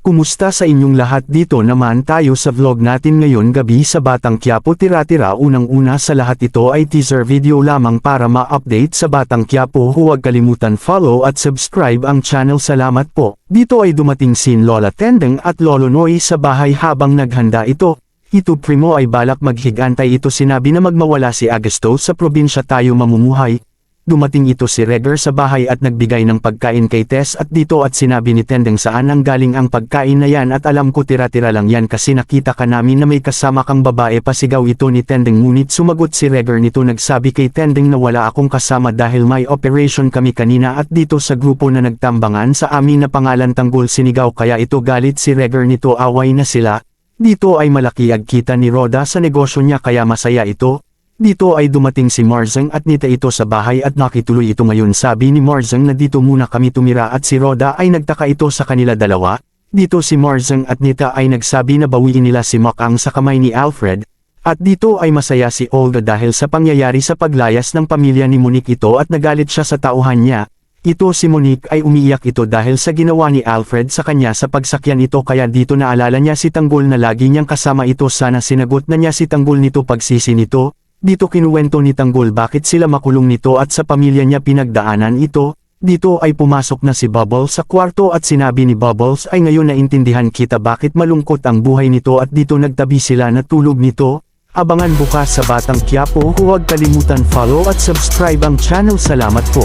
Kumusta sa inyong lahat? Dito naman tayo sa vlog natin ngayon gabi sa Batang Quiapo. Tira-tira, unang-una sa lahat ito ay teaser video lamang para ma-update sa Batang Quiapo. Huwag kalimutan follow at subscribe ang channel. Salamat po. Dito ay dumating sin Lola Tendeng at Lolo Noy sa bahay habang naghanda ito. Ito primo ay balak maghigantay ito, sinabi na magmawala si Agusto sa probinsya tayo mamumuhay. Dumating ito si Reger sa bahay at nagbigay ng pagkain kay Tess at dito at sinabi ni Tendeng saan ang galing ang pagkain na yan at alam ko tira-tira lang yan kasi nakita ka namin na may kasama kang babae. Pasigaw ito ni Tendeng, ngunit sumagot si Reger nito, nagsabi kay Tendeng na wala akong kasama dahil may operation kami kanina at dito sa grupo na nagtambangan sa amin na pangalan Tanggol sinigaw kaya ito galit si Reger nito, away na sila. Dito ay malaki agkita ni Roda sa negosyo niya kaya masaya ito. Dito ay dumating si Marzeng at Nita ito sa bahay at nakituloy ito ngayon. Sabi ni Marzeng na dito muna kami tumira at si Roda ay nagtaka ito sa kanila dalawa. Dito si Marzeng at Nita ay nagsabi na bawiin nila si Makang sa kamay ni Alfred. At dito ay masaya si Olga dahil sa pangyayari sa paglayas ng pamilya ni Monique ito at nagalit siya sa tauhan niya. Ito si Monique ay umiiyak ito dahil sa ginawa ni Alfred sa kanya sa pagsakyan ito kaya dito naalala niya si Tanggol na lagi niyang kasama ito. Sana sinagot na niya si Tanggol nito pagsisi nito. Dito kinuwento ni Tanggol bakit sila makulong nito at sa pamilya niya pinagdaanan ito. Dito ay pumasok na si Bubbles sa kwarto at sinabi ni Bubbles ay ngayon naintindihan kita bakit malungkot ang buhay nito at dito nagtabi sila na tulog nito. Abangan bukas sa Batang Quiapo. Huwag kalimutan follow at subscribe ang channel. Salamat po.